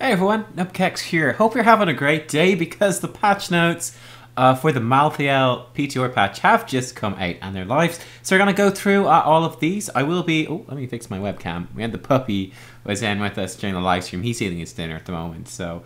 Hey everyone, Nubkeks here. Hope you're having a great day because the patch notes for the Malthael Ptr patch have just come out and they're live. So we're going to go through all of these. I will be... Oh, let me fix my webcam. We had the puppy was in with us during the live stream. He's eating his dinner at the moment. So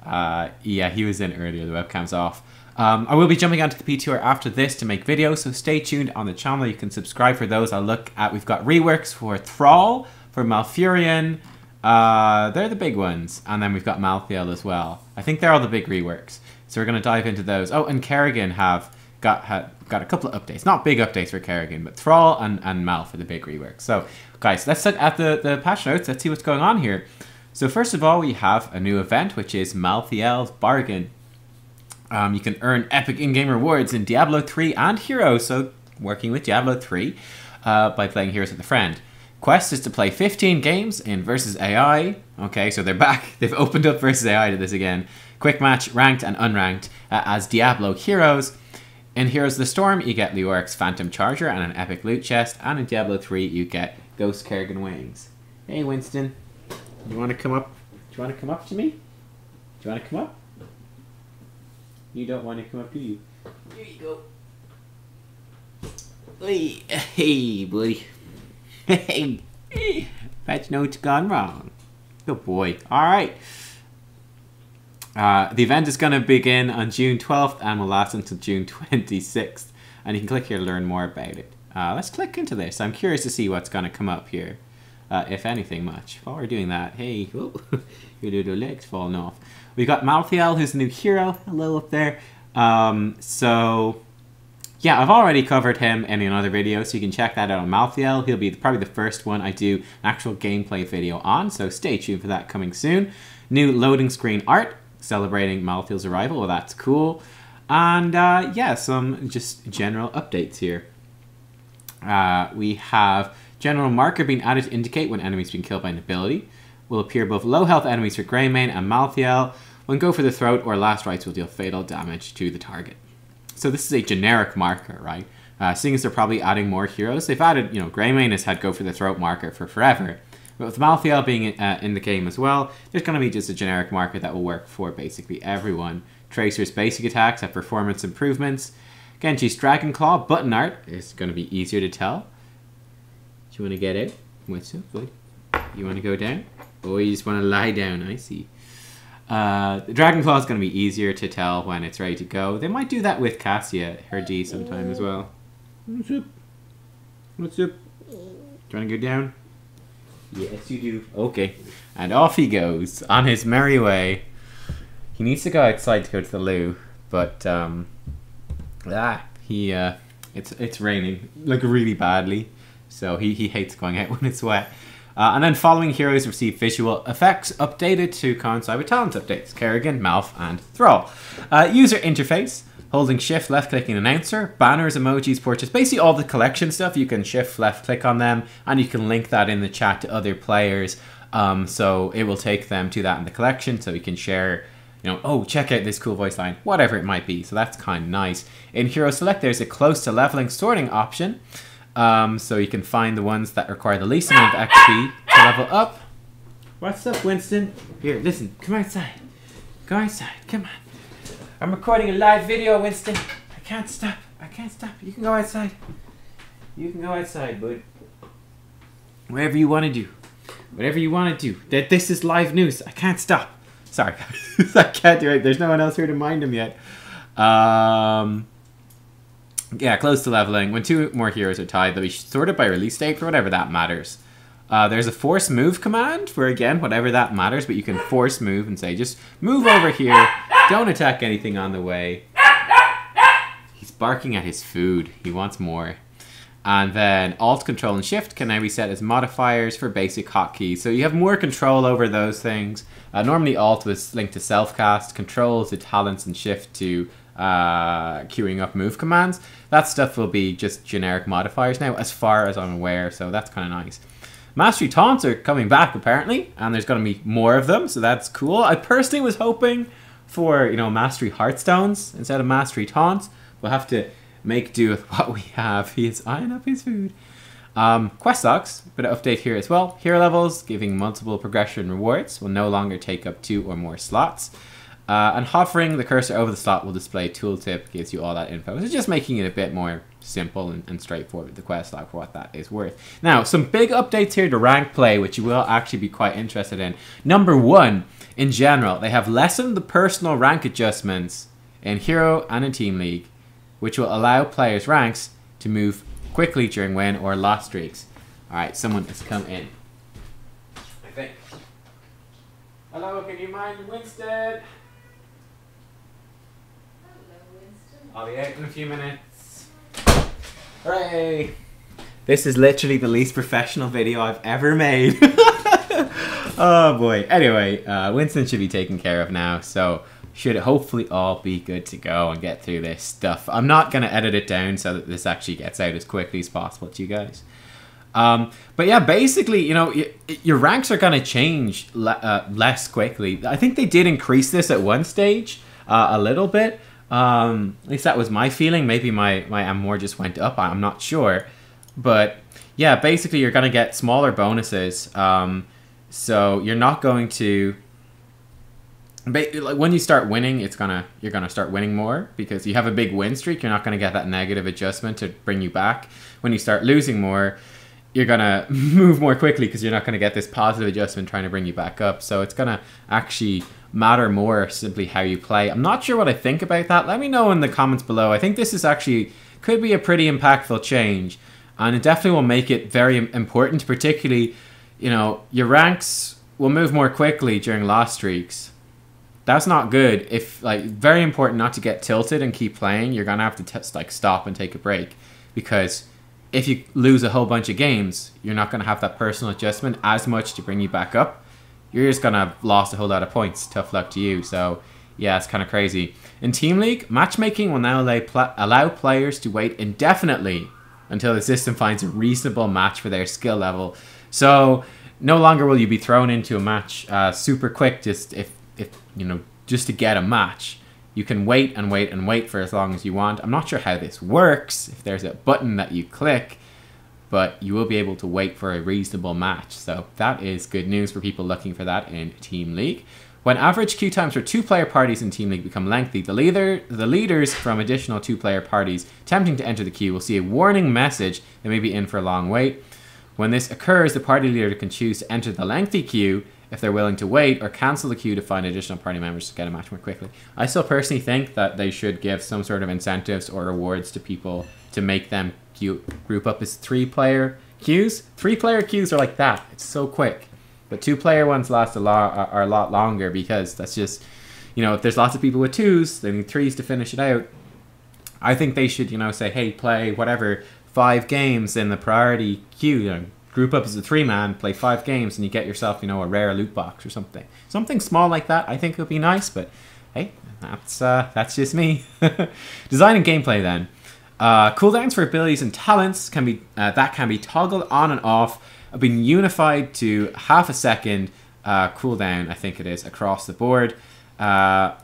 yeah, he was in earlier. The webcam's off. I will be jumping onto the Ptr after this to make videos. So stay tuned on the channel. You can subscribe for those. I'll look at... We've got reworks for Thrall, for Malfurion... they're the big ones, and then we've got Malthael as well. I think they're all the big reworks, so we're going to dive into those. Oh, and Kerrigan have got a couple of updates. Not big updates for Kerrigan, but Thrall and Mal for the big reworks. So, guys, let's look at the patch notes. Let's see what's going on here. So, first of all, we have a new event, which is Malthael's Bargain. You can earn epic in-game rewards in Diablo 3 and Heroes, so working with Diablo 3 by playing Heroes with a friend. Quest is to play 15 games in versus AI. Okay, so they're back. They've opened up versus AI to this again. Quick match, ranked and unranked as Diablo Heroes. In Heroes of the Storm, you get Leoric's Phantom Charger and an epic loot chest. And in Diablo 3, you get Ghost Kerrigan Wings. Hey, Winston. You want to come up? Do you want to come up to me? Do you want to come up? You don't want to come up, do you? Here you go. Hey, buddy. Hey, patch notes gone wrong. Good boy. Alright. The event is going to begin on June 12th and will last until June 26th. And you can click here to learn more about it. Let's click into this. I'm curious to see what's going to come up here. If anything much. While we're doing that, hey, your little legs falling off. We've got Malthael, who's the new hero. Hello up there. Yeah, I've already covered him in another video, so you can check that out on Malthael. He'll be probably the first one I do an actual gameplay video on, so stay tuned for that coming soon. New loading screen art celebrating Malthael's arrival. Well, that's cool. And yeah, some just general updates here. We have general marker being added to indicate when enemies being killed by an ability. Will appear above low health enemies for Greymane and Malthael. When go for the throat or last rites will deal fatal damage to the target. So this is a generic marker, right? Seeing as they're probably adding more heroes, they've added, you know, Greymane has had go for the throat marker for forever. But with Malthael being in the game as well, there's going to be just a generic marker that will work for basically everyone. Tracer's basic attacks have performance improvements. Genji's Dragon Claw button art is going to be easier to tell. Do you want to get out? What's up, bud? You want to go down? Oh, you just want to lie down, I see. The Dragon Claw is going to be easier to tell when it's ready to go. They might do that with Cassia, her D, sometime as well. What's up? What's up? Do you want to go down? Yes, you do. Okay. And off he goes on his merry way. He needs to go outside to go to the loo, but it's raining like really badly, so he hates going out when it's wet. And then following heroes receive visual effects updated to coincide with talent updates. Kerrigan, Malf, and Thrall. User interface. Holding shift, left clicking announcer. Banners, emojis, portraits. Basically all the collection stuff. You can shift, left click on them. And you can link that in the chat to other players. So it will take them to that in the collection. So you can share, you know, oh, check out this cool voice line. Whatever it might be. So that's kind of nice. In Hero Select, there's a close to leveling sorting option. So you can find the ones that require the least amount of XP to level up. What's up, Winston? Here, listen, come outside. Go outside, come on. I'm recording a live video, Winston. I can't stop. I can't stop. You can go outside. You can go outside, bud. Whatever you want to do. Whatever you want to do. This is live news. I can't stop. Sorry, I can't do it. There's no one else here to mind him yet. Yeah, close to leveling. When two more heroes are tied, they'll be sorted by release date for whatever that matters. There's a force move command for, again, whatever that matters, but you can force move and say, just move over here. Don't attack anything on the way. He's barking at his food. He wants more. And then Alt, Control, and Shift can now be set as modifiers for basic hotkeys. So you have more control over those things. Normally Alt was linked to self-cast, Control to talents, and Shift to queuing up move commands. That stuff will be just generic modifiers now, as far as I'm aware, so that's kind of nice. Mastery taunts are coming back apparently, and there's going to be more of them, so that's cool. I personally was hoping for, you know, Mastery Heartstones instead of Mastery taunts. We'll have to make do with what we have. He is eyeing up his food. Quest logs, bit of update here as well. Hero levels, giving multiple progression rewards, will no longer take up 2 or more slots. And hovering the cursor over the slot will display tooltip, gives you all that info. So just making it a bit more simple and straightforward, the quest log, for what that is worth. Now, some big updates here to rank play, which you will actually be quite interested in. Number 1, in general, they have lessened the personal rank adjustments in Hero and in Team League, which will allow players' ranks to move quickly during win or loss streaks. Alright, someone has come in, I think. Hello, can you mind Winston? Hello, Winston. I'll be out in a few minutes. Hooray! This is literally the least professional video I've ever made. Oh boy. Anyway, Winston should be taken care of now, so should hopefully all be good to go and get through this stuff. I'm not going to edit it down so that this actually gets out as quickly as possible to you guys. But yeah, basically, you know, your ranks are going to change less quickly. I think they did increase this at one stage a little bit. At least that was my feeling. Maybe my M4 just went up. I'm not sure. But yeah, basically you're going to get smaller bonuses. So you're not going to... Like when you start winning, you're gonna start winning more because you have a big win streak. You're not gonna get that negative adjustment to bring you back. When you start losing more, you're gonna move more quickly because you're not gonna get this positive adjustment trying to bring you back up. So it's gonna actually matter more simply how you play. I'm not sure what I think about that. Let me know in the comments below. I think this is actually could be a pretty impactful change, and it definitely will make it very important. Particularly, you know, your ranks will move more quickly during loss streaks. That's not good. If, like, very important not to get tilted and keep playing. You're gonna have to like stop and take a break, because if you lose a whole bunch of games, you're not gonna have that personal adjustment as much to bring you back up. You're just gonna have lost a whole lot of points. Tough luck to you. So yeah, it's kind of crazy. In Team League, matchmaking will now allow players to wait indefinitely until the system finds a reasonable match for their skill level. So no longer will you be thrown into a match super quick just if you know, just to get a match. You can wait and wait and wait for as long as you want. I'm not sure how this works, if there's a button that you click, but you will be able to wait for a reasonable match. So that is good news for people looking for that in Team League. When average queue times for 2-player parties in Team League become lengthy, the leaders from additional 2-player parties attempting to enter the queue will see a warning message they may be in for a long wait. When this occurs, the party leader can choose to enter the lengthy queue if they're willing to wait, or cancel the queue to find additional party members to get a match more quickly. I still personally think that they should give some sort of incentives or rewards to people to make them group up as 3-player queues. 3-player queues are like that. It's so quick. But 2-player ones last are a lot longer, because that's just, you know, if there's lots of people with 2s, they need 3s to finish it out. I think they should, you know, say, hey, play whatever 5 games in the priority queue, you know, group up as a 3-man, play 5 games, and you get yourself, you know, a rare loot box or something. Something small like that, I think would be nice, but hey, that's just me. Design and gameplay then. Cooldowns for abilities and talents can be toggled on and off, have been unified to half a second cooldown, I think it is, across the board. Well,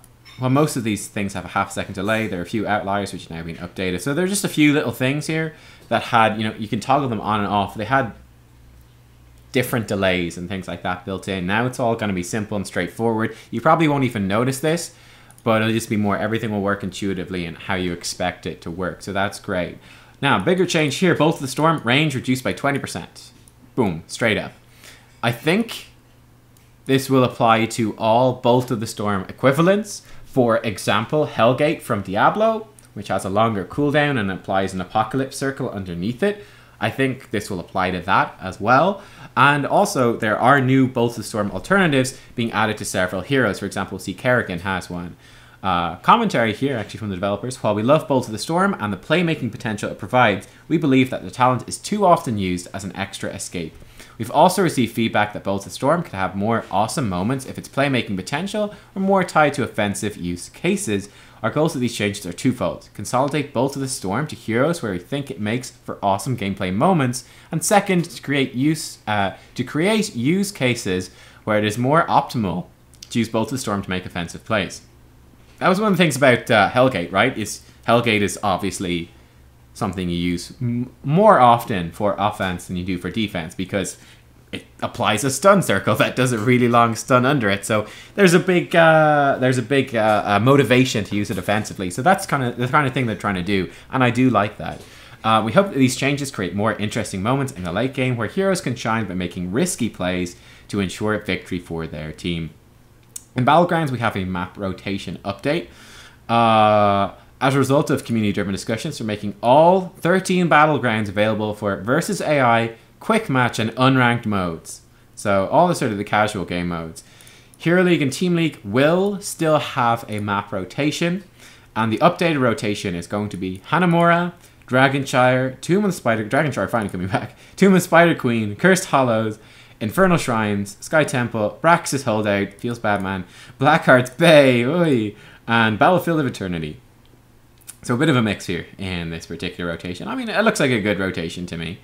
most of these things have a half second delay. There are a few outliers which have now been updated. So there's just a few little things here that had, you know, you can toggle them on and off. They had different delays and things like that built in. Now it's all going to be simple and straightforward. You probably won't even notice this, but it'll just be more, everything will work intuitively and how you expect it to work. So that's great. Now, bigger change here, Bolt of the Storm range reduced by 20%. Boom, straight up. I think this will apply to all Bolt of the Storm equivalents. For example, Hellgate from Diablo, which has a longer cooldown and applies an Apocalypse Circle underneath it. I think this will apply to that as well. And also, there are new Bolt of the Storm alternatives being added to several heroes. For example, see Kerrigan has one. Commentary here, actually from the developers. While we love Bolt of the Storm and the playmaking potential it provides, we believe that the talent is too often used as an extra escape. We've also received feedback that Bolt of the Storm could have more awesome moments if its playmaking potential were more tied to offensive use cases. Our goals with these changes are twofold. Consolidate Bolt of the Storm to heroes where we think it makes for awesome gameplay moments, and second, to create use cases where it is more optimal to use Bolt of the Storm to make offensive plays. That was one of the things about Hellgate, right? Hellgate is obviously something you use more often for offense than you do for defense, because it applies a stun circle that does a really long stun under it. So there's a big motivation to use it offensively. So that's kind of the kind of thing they're trying to do, and I do like that. We hope that these changes create more interesting moments in the late game where heroes can shine by making risky plays to ensure victory for their team. In Battlegrounds, we have a map rotation update. As a result of community-driven discussions, we're making all 13 Battlegrounds available for versus AI, quick match, and unranked modes. So all the sort of the casual game modes. Hero League and Team League will still have a map rotation, and the updated rotation is going to be Hanamura, Dragonshire, Tomb of the Spider... Dragonshire finally coming back. Tomb of the Spider Queen, Cursed Hollows, Infernal Shrines, Sky Temple, Braxis Holdout, Feels Bad Man, Blackheart's Bay, oi, and Battlefield of Eternity. So a bit of a mix here in this particular rotation. I mean, it looks like a good rotation to me.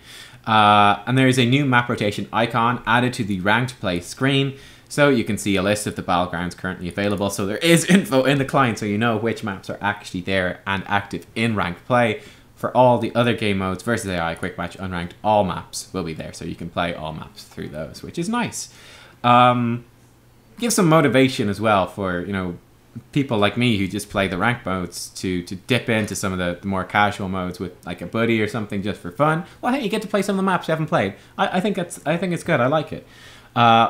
And there is a new map rotation icon added to the ranked play screen, so you can see a list of the battlegrounds currently available. So there is info in the client, so you know which maps are actually there and active in ranked play. For all the other game modes, versus AI, quick match, unranked, all maps will be there, so you can play all maps through those, which is nice. Give some motivation as well for, you know, people like me who just play the ranked modes to dip into some of the more casual modes with like a buddy or something just for fun. Well, hey, you get to play some of the maps you haven't played. I think it's good. I like it.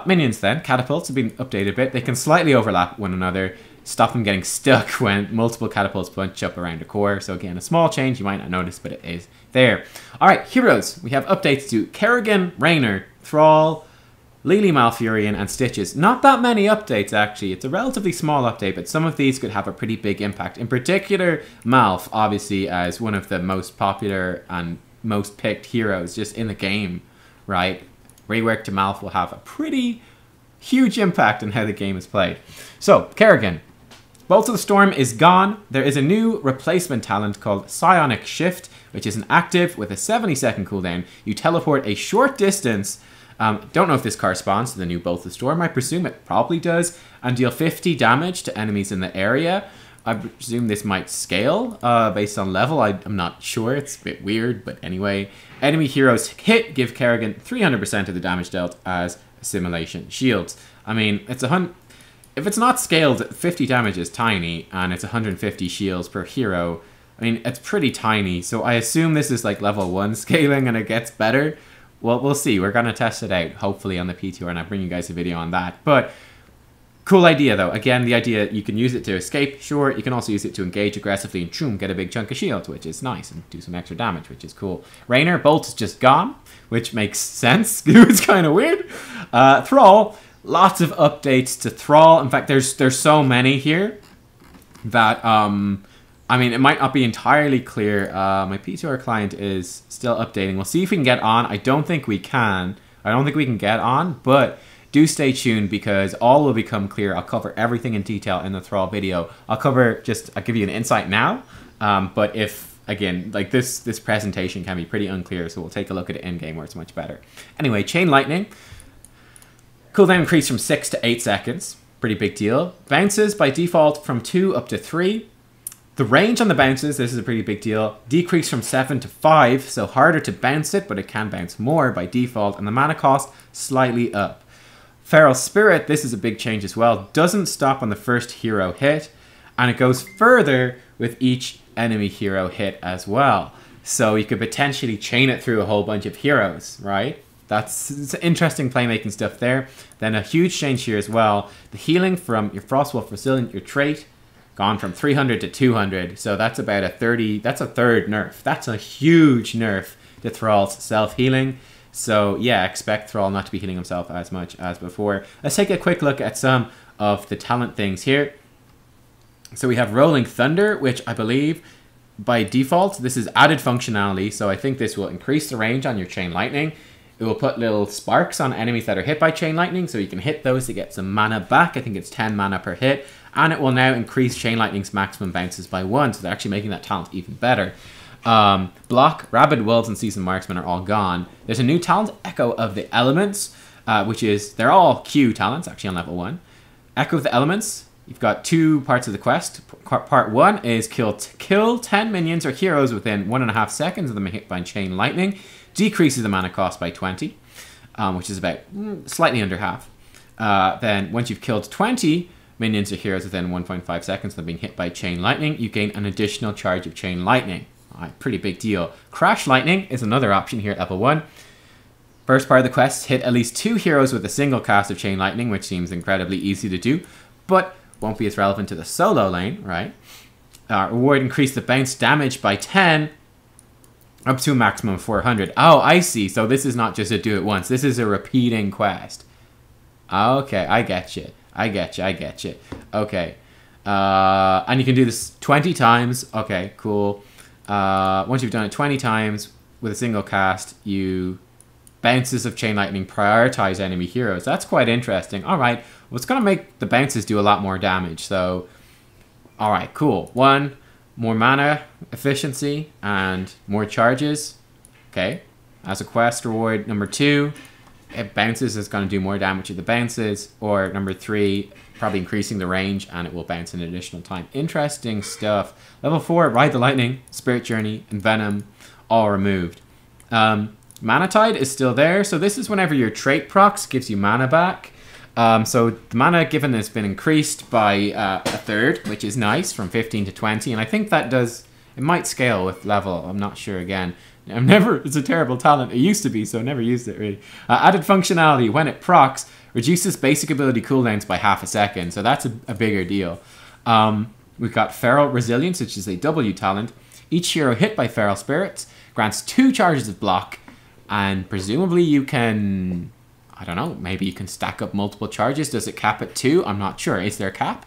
Minions then, catapults have been updated a bit. They can slightly overlap one another, stop them getting stuck when multiple catapults bunch up around a core. So again, a small change you might not notice, but it is there. All right, heroes. We have updates to Kerrigan, Raynor, Thrall, Lily Malfurion, and Stitches. Not that many updates, actually. It's a relatively small update, but some of these could have a pretty big impact. In particular, Malf, obviously, as one of the most popular and most picked heroes just in the game, right? Rework to Malf will have a pretty huge impact on how the game is played. So, Kerrigan. Bolt of the Storm is gone. There is a new replacement talent called Psionic Shift, which is an active with a 70-second cooldown. You teleport a short distance. Don't know if this corresponds to the new Bolt of the Storm. I presume it probably does. And deal 50 damage to enemies in the area. I presume this might scale based on level. I'm not sure. It's a bit weird, but anyway. Enemy heroes hit give Kerrigan 300% of the damage dealt as assimilation shields. I mean, it's if it's not scaled, 50 damage is tiny, and it's 150 shields per hero. I mean, it's pretty tiny, so I assume this is like level 1 scaling and it gets better. Well, we'll see. We're going to test it out, hopefully, on the PTR, and I'll bring you guys a video on that. But cool idea, though. Again, the idea, you can use it to escape, sure. You can also use it to engage aggressively and choom, get a big chunk of shield, which is nice, and do some extra damage, which is cool. Raynor, Bolt is just gone, which makes sense. It's kind of weird. Thrall, lots of updates to Thrall. In fact, there's so many here that... I mean, it might not be entirely clear. My PTR client is still updating. We'll see if we can get on. I don't think we can. I don't think we can get on, but do stay tuned because all will become clear. I'll cover everything in detail in the Thrall video. I'll give you an insight now. But if, again, like this presentation can be pretty unclear, so we'll take a look at it in-game where it's much better. Anyway, Chain Lightning. Cooldown increased from 6 to 8 seconds. Pretty big deal. Bounces by default from 2 up to 3. The range on the bounces, this is a pretty big deal, decreased from 7 to 5, so harder to bounce it, but it can bounce more by default, and the mana cost slightly up. Feral Spirit, this is a big change as well, doesn't stop on the first hero hit, and it goes further with each enemy hero hit as well. So you could potentially chain it through a whole bunch of heroes, right? It's interesting playmaking stuff there. Then a huge change here as well, the healing from your Frostwolf Resilient, your trait, gone from 300 to 200, so that's about a 30, that's a third nerf. That's a huge nerf to Thrall's self-healing. So yeah, expect Thrall not to be healing himself as much as before. Let's take a quick look at some of the talent things here. So we have Rolling Thunder, which I believe by default, this is added functionality, so I think this will increase the range on your Chain Lightning. It will put little sparks on enemies that are hit by Chain Lightning, so you can hit those to get some mana back. I think it's 10 mana per hit. And it will now increase Chain Lightning's maximum bounces by 1, so they're actually making that talent even better. Block, Rabid Wolves, and Seasoned Marksman are all gone. There's a new talent, Echo of the Elements, which is, they're all Q talents, actually on level 1. Echo of the Elements, You've got two parts of the quest. Part 1 is kill 10 minions or heroes within 1.5 seconds of them hit by chain lightning. Decreases the mana cost by 20, which is about slightly under half. Then once you've killed 20 minions or heroes within 1.5 seconds of them being hit by chain lightning, you gain an additional charge of chain lightning. Pretty big deal. Crash lightning is another option here at level 1. First part of the quest, hit at least 2 heroes with a single cast of chain lightning, which seems incredibly easy to do, but won't be as relevant to the solo lane, right? Reward increase the bounce damage by 10 up to a maximum of 400. Oh, I see. So this is not just a do it once. This is a repeating quest. Okay, I get you. I get you. Okay. And you can do this 20 times. Okay, cool. Once you've done it 20 times with a single cast, you bounces of chain lightning prioritize enemy heroes. That's quite interesting. All right. Well, it's going to make the bounces do a lot more damage. So, all right, cool. 1, more mana efficiency and more charges. Okay. As a quest reward. Number 2, it bounces is going to do more damage with the bounces. Or number 3, probably increasing the range and it will bounce an additional time. Interesting stuff. Level 4, Ride the Lightning, Spirit Journey, and Venom all removed. Mana Tide is still there. So this is whenever your trait procs gives you mana back. So the mana given has been increased by a third, which is nice, from 15 to 20. And I think that does, it might scale with level. I'm not sure again. It's a terrible talent. It used to be, so I never used it really. Added functionality, when it procs, reduces basic ability cooldowns by half a second. So that's a bigger deal. We've got Feral Resilience, which is a W talent. Each hero hit by Feral Spirits grants 2 charges of block. And presumably you can, I don't know, maybe you can stack up multiple charges. Does it cap at 2? I'm not sure. Is there a cap?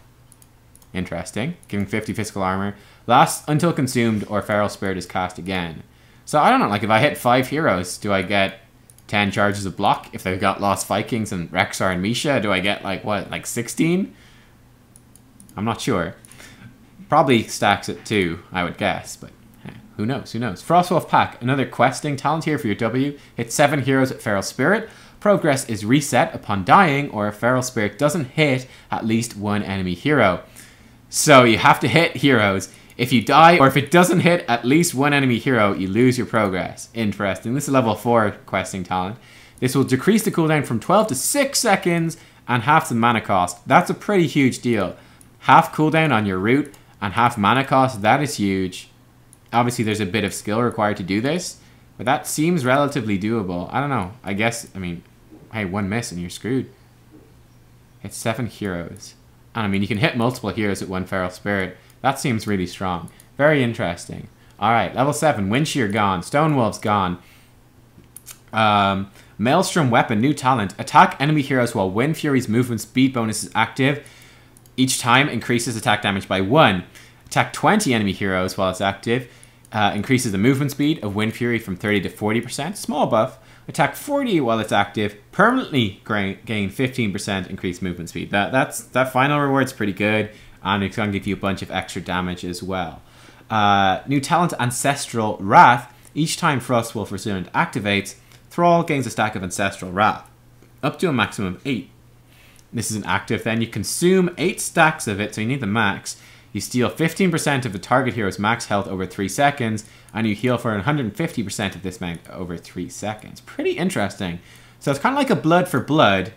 Interesting. Giving 50 physical armor. Lasts until consumed or Feral Spirit is cast again. So I don't know, like if I hit 5 heroes, do I get 10 charges of block? If they've got Lost Vikings and Rexar and Misha, do I get like what, like 16? I'm not sure. Probably stacks at 2, I would guess, but who knows? Who knows? Frostwolf Pack, another questing talent here for your W. Hit 7 heroes at Feral Spirit. Progress is reset upon dying, or if Feral Spirit doesn't hit at least 1 enemy hero. So you have to hit heroes. If you die, or if it doesn't hit at least 1 enemy hero, you lose your progress. Interesting. This is level 4 questing talent. This will decrease the cooldown from 12 to 6 seconds and half the mana cost. That's a pretty huge deal. Half cooldown on your root and half mana cost, that is huge. Obviously, there's a bit of skill required to do this, but that seems relatively doable. I don't know. I guess, I mean, hey, 1 miss and you're screwed. It's 7 heroes. And I mean, you can hit multiple heroes at 1 Feral Spirit. That seems really strong. Very interesting. Alright, level 7. Windshear gone. Stonewolf's gone. Maelstrom Weapon, new talent. Attack enemy heroes while Wind Fury's movement speed bonus is active. Each time increases attack damage by 1. Attack 20 enemy heroes while it's active. Increases the movement speed of Wind Fury from 30 to 40%. Small buff. Attack 40 while it's active. Permanently gain 15% increased movement speed. That final reward's pretty good. And it's going to give you a bunch of extra damage as well. New talent, Ancestral Wrath. Each time Frostwolf Resilient activates, Thrall gains a stack of Ancestral Wrath. Up to a maximum of 8. This is an active then. You consume 8 stacks of it, so you need the max. You steal 15% of the target hero's max health over 3 seconds, and you heal for 150% of this amount over 3 seconds. Pretty interesting. So it's kind of like a blood for blood,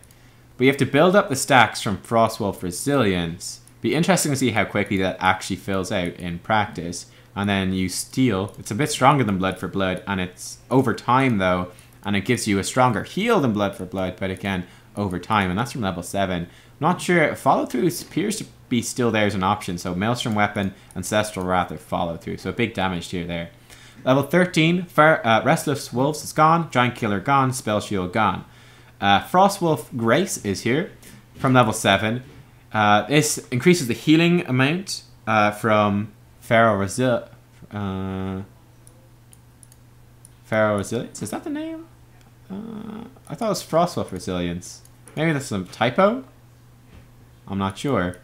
but you have to build up the stacks from Frostwolf Resilience. Be interesting to see how quickly that actually fills out in practice. And then you steal. It's a bit stronger than blood for blood, and it's over time though, and it gives you a stronger heal than blood for blood, but again, over time, and that's from level 7. Not sure. Follow through appears to be still there as an option. So Maelstrom Weapon, Ancestral Wrath are follow through. So a big damage tier there. Level 13, Restless Wolves is gone. Giant Killer gone. Spell Shield gone. Frostwolf Grace is here from level 7. This increases the healing amount from Feral Resilience. Is that the name? I thought it was Frostwolf Resilience. Maybe that's some typo? I'm not sure.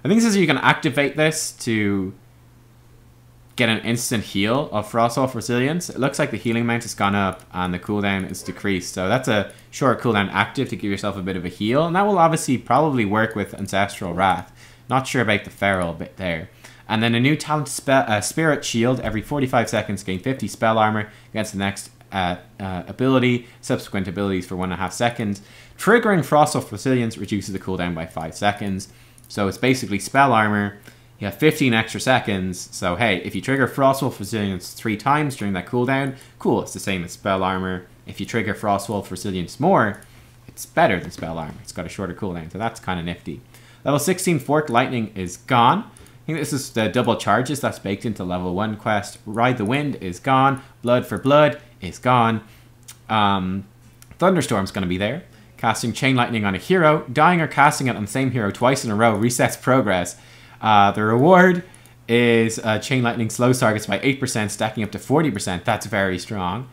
I think this is you can activate this to get an instant heal of Frostwolf Resilience. It looks like the healing amount has gone up and the cooldown is decreased. So that's a short cooldown active to give yourself a bit of a heal. And that will obviously probably work with Ancestral Wrath. Not sure about the feral bit there. And then a new talent Spirit Shield. Every 45 seconds, gain 50 spell armor against the next ability. Subsequent abilities for 1.5 seconds. Triggering Frostwolf Resilience reduces the cooldown by 5 seconds. So it's basically spell armor. You have 15 extra seconds. So hey, if you trigger Frostwolf Resilience 3 times during that cooldown, cool, it's the same as spell armor. If you trigger Frostwolf Resilience more, it's better than spell armor. It's got a shorter cooldown, so that's kind of nifty. Level 16 Forked Lightning is gone. I think this is the double charges that's baked into level 1 quest. Ride the Wind is gone. Blood for Blood is gone. Thunderstorm's going to be there. Casting Chain Lightning on a hero. Dying or casting it on the same hero twice in a row resets progress. The reward is Chain Lightning slows targets by 8%, stacking up to 40%. That's very strong.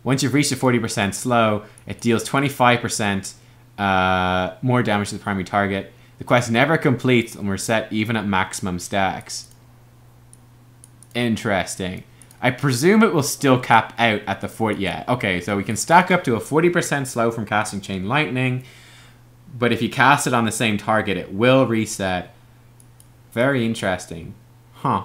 Once you've reached a 40% slow, it deals 25% more damage to the primary target. The quest never completes and we're set even at maximum stacks. Interesting. I presume it will still cap out at the 40. Yeah, okay, so we can stack up to a 40% slow from casting Chain Lightning, but if you cast it on the same target, it will reset. Very interesting. Huh.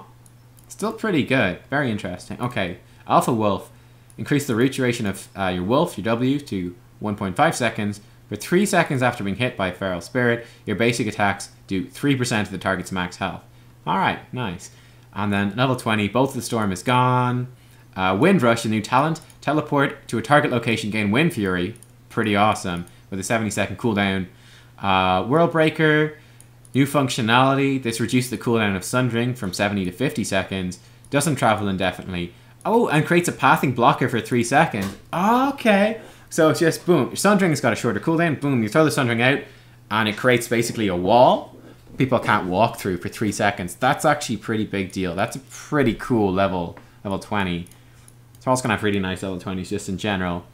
Still pretty good. Very interesting. Okay, Alpha Wolf. Increase the reach duration of your Wolf, your W, to 1.5 seconds. For 3 seconds after being hit by a Feral Spirit, your basic attacks do 3% of the target's max health. Alright, nice. And then level 20, Bolt of the Storm is gone. Wind Rush, a new talent. Teleport to a target location, gain Wind Fury. Pretty awesome. With a 70-second cooldown. World Breaker, new functionality. This reduces the cooldown of Sundering from 70 to 50 seconds. Doesn't travel indefinitely. Oh, and creates a pathing blocker for 3 seconds. Okay. So it's just, boom, your Sundering has got a shorter cooldown. Boom, you throw the Sundering out, and it creates basically a wall people can't walk through for 3 seconds. That's actually a pretty big deal. That's a pretty cool level 20. Thrall's going to have really nice level 20s just in general.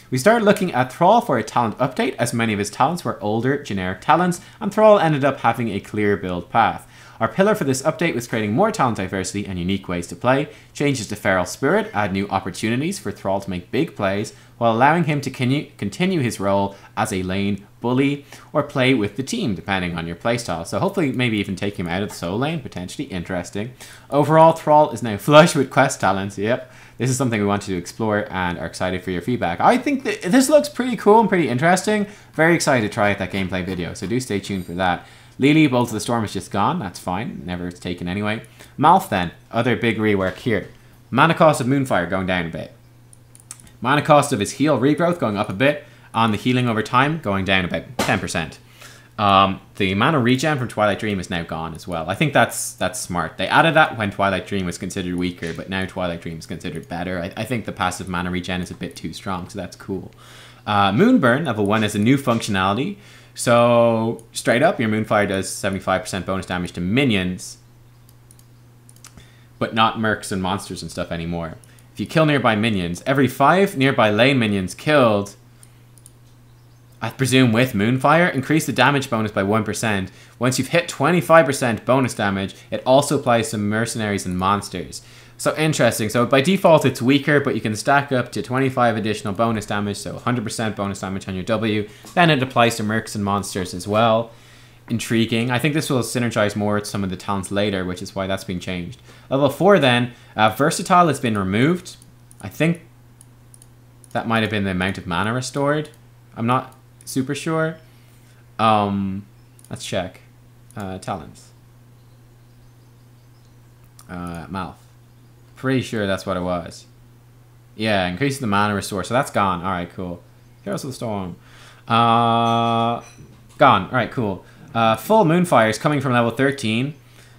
We started looking at Thrall for a talent update, as many of his talents were older, generic talents, and Thrall ended up having a clear build path. Our pillar for this update was creating more talent diversity and unique ways to play. Changes to Feral Spirit add new opportunities for Thrall to make big plays, while allowing him to continue his role as a lane bully or play with the team, depending on your playstyle. So hopefully maybe even take him out of the solo lane, potentially interesting. Overall, Thrall is now flush with quest talents. Yep, this is something we wanted to explore and are excited for your feedback. I think that this looks pretty cool and pretty interesting. Very excited to try out that gameplay video, so do stay tuned for that. Lily, Bolt of the Storm is just gone. That's fine. Never taken anyway. Malth then. Other big rework here. Mana cost of Moonfire going down a bit. Mana cost of his heal regrowth going up a bit. On the healing over time going down about 10%. The mana regen from Twilight Dream is now gone as well. I think that's smart. They added that when Twilight Dream was considered weaker, but now Twilight Dream is considered better. I think the passive mana regen is a bit too strong, so that's cool. Moonburn, level 1, is a new functionality. So, straight up, your Moonfire does 75% bonus damage to minions, but not mercs and monsters and stuff anymore. If you kill nearby minions, every 5 nearby lane minions killed, I presume with Moonfire, increase the damage bonus by 1%. Once you've hit 25% bonus damage, it also applies to mercenaries and monsters. So interesting. So by default it's weaker, but you can stack up to 25 additional bonus damage, so 100% bonus damage on your W. Then it applies to mercs and monsters as well. Intriguing. I think this will synergize more with some of the talents later, which is why that's been changed. Level 4 then, Versatile has been removed. I think that might have been the amount of mana restored. I'm not super sure. Let's check. Talents. Mouth. Pretty sure that's what it was. Yeah, increasing the mana restore. So that's gone. Alright, cool. Heroes of the Storm. Gone. Alright, cool. Full Moonfire is coming from level 13.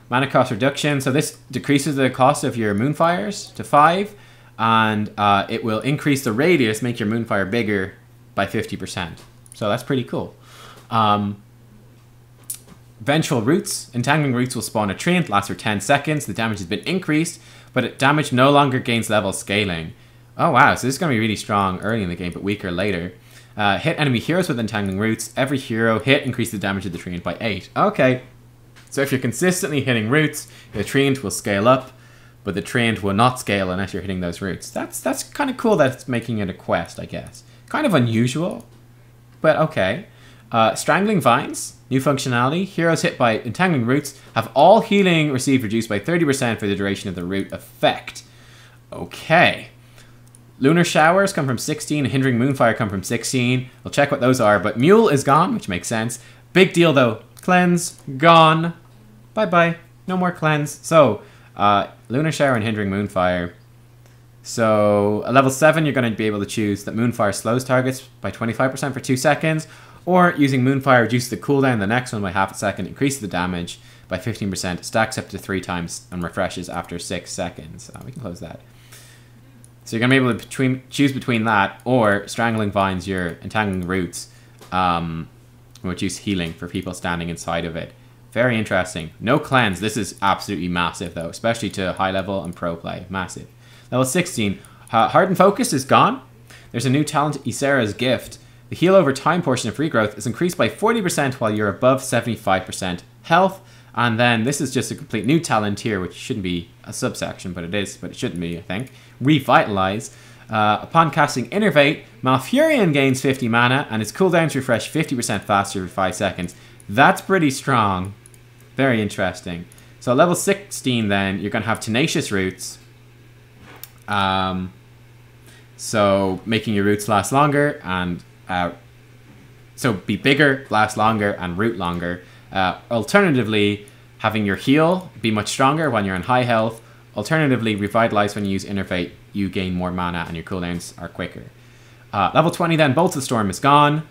Mana cost reduction. So this decreases the cost of your Moonfires to 5. And it will increase the radius, make your Moonfire bigger by 50%. So that's pretty cool. Vengeful Roots. Entangling Roots will spawn a Treant, lasts for 10 seconds. The damage has been increased, but damage no longer gains level scaling. Oh wow, so this is going to be really strong early in the game, but weaker later. Hit enemy heroes with Entangling Roots. Every hero hit increases the damage of the Treant by 8. Okay, so if you're consistently hitting roots, the Treant will scale up, but the Treant will not scale unless you're hitting those roots. That's kind of cool that it's making it a quest, I guess. Kind of unusual, but okay. Strangling Vines. New functionality. Heroes hit by entangling roots have all healing received reduced by 30% for the duration of the root effect. Okay. Lunar Showers come from 16. Hindering Moonfire come from 16. We'll check what those are. But Mule is gone, which makes sense. Big deal, though. Cleanse. Gone. Bye-bye. No more cleanse. So, Lunar Shower and Hindering Moonfire. So, at level 7, you're going to be able to choose that Moonfire slows targets by 25% for 2 seconds. Or, using Moonfire reduces the cooldown the next one by half a second, increases the damage by 15%, stacks up to 3 times, and refreshes after 6 seconds. We can close that. So you're going to be able to choose between that or Strangling Vines, your entangling roots, which use healing for people standing inside of it. Very interesting. No cleanse. This is absolutely massive, though, especially to high level and pro play. Massive. Level 16. Hardened Focus is gone. There's a new talent, Ysera's Gift. The heal over time portion of regrowth is increased by 40% while you're above 75% health. And then this is just a complete new talent here, which shouldn't be a subsection, but it is, but it shouldn't be, I think. Revitalize. Upon casting Innervate, Malfurion gains 50 mana and its cooldowns refresh 50% faster for 5 seconds. That's pretty strong. Very interesting. So level 16 then, you're going to have Tenacious Roots. So making your roots last longer and... so be bigger, last longer, and root longer. Alternatively, having your heal be much stronger when you're in high health. Alternatively, Revitalize when you use Innervate, you gain more mana and your cooldowns are quicker. Level 20 then, Bolts of Storm is gone.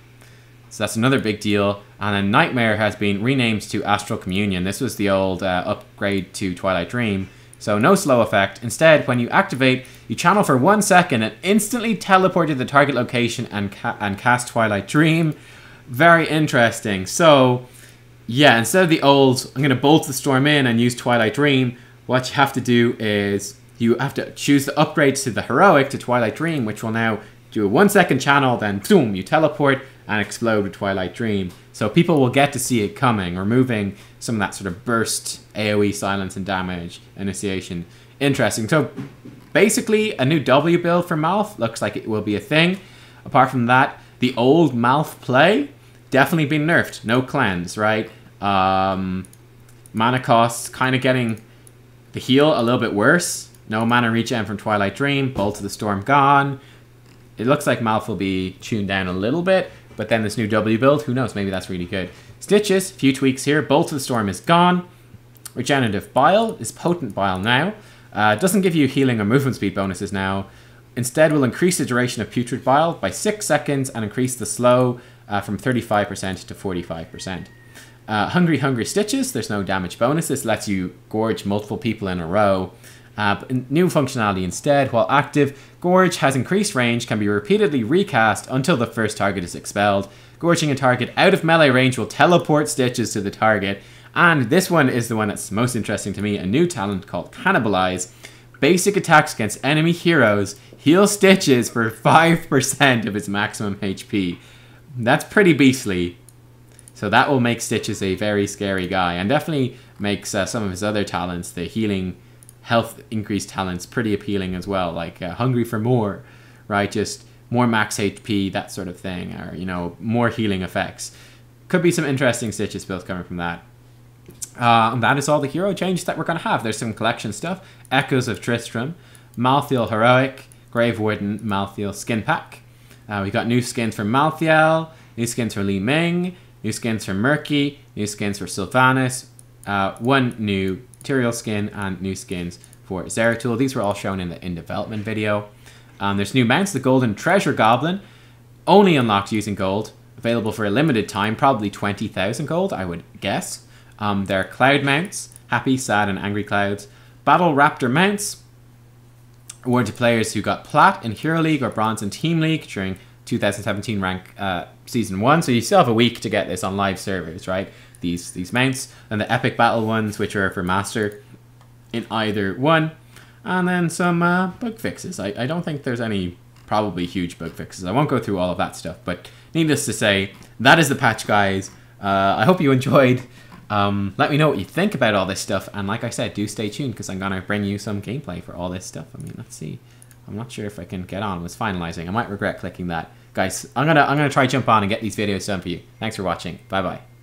So that's another big deal. And then Nightmare has been renamed to Astral Communion. This was the old upgrade to Twilight Dream. So no slow effect. Instead, when you activate, you channel for 1 second and instantly teleport to the target location and cast Twilight Dream. Very interesting. So... yeah, instead of the old, I'm going to Bolt the Storm in and use Twilight Dream, what you have to do is you have to choose the upgrade to the Heroic to Twilight Dream, which will now do a 1 second channel, then boom, you teleport and explode with Twilight Dream. So people will get to see it coming, removing some of that sort of burst AoE silence and damage initiation. Interesting. So basically a new W build for Malf looks like it will be a thing. Apart from that, the old Malf play definitely been nerfed. No cleanse, right? Mana costs kind of getting the heal a little bit worse. No mana regen from Twilight Dream. Bolt of the Storm gone. It looks like Malf will be tuned down a little bit, but then this new W build, who knows, maybe that's really good. Stitches, few tweaks here. Bolt of the Storm is gone. Regenerative Bile is Potent Bile now. Doesn't give you healing or movement speed bonuses now. Instead, will increase the duration of Putrid Bile by 6 seconds and increase the slow from 35% to 45%. Hungry Stitches, there's no damage bonus. This lets you gorge multiple people in a row. New functionality instead, while active, Gorge has increased range, can be repeatedly recast until the first target is expelled. Gorging a target out of melee range will teleport Stitches to the target. And this one is the one that's most interesting to me, a new talent called Cannibalize. Basic attacks against enemy heroes heal Stitches for 5% of its maximum HP. That's pretty beastly. So that will make Stitches a very scary guy, and definitely makes some of his other talents, the healing, health increase talents, pretty appealing as well, like Hungry for More, right? Just more max HP, that sort of thing, or, you know, more healing effects. Could be some interesting Stitches builds coming from that. And that is all the hero changes that we're going to have. There's some collection stuff. Echoes of Tristram, Malthael Heroic, Grave Warden, Malthael Skin Pack. We got new skins for Malthael, new skins for Li Ming, new skins for Murky, new skins for Sylvanas, one new Tyrael skin, and new skins for Zeratul. These were all shown in the in development video. There's new mounts, the Golden Treasure Goblin, only unlocked using gold, available for a limited time, probably 20,000 gold, I would guess. There are Cloud mounts, Happy, Sad, and Angry Clouds. Battle Raptor mounts, awarded to players who got Plat in Hero League or Bronze in Team League during 2017 rank Season 1. So you still have a week to get this on live servers, right? These mounts. And the Epic Battle ones, which are for Master in either one. And then some bug fixes. I don't think there's any probably huge bug fixes. I won't go through all of that stuff. But needless to say, that is the patch, guys. I hope you enjoyed. Let me know what you think about all this stuff, and like I said, do stay tuned because I'm gonna bring you some gameplay for all this stuff. I mean, let's see. I'm not sure if I can get on with finalizing. I might regret clicking that. Guys, I'm gonna try jump on and get these videos done for you. Thanks for watching. Bye bye.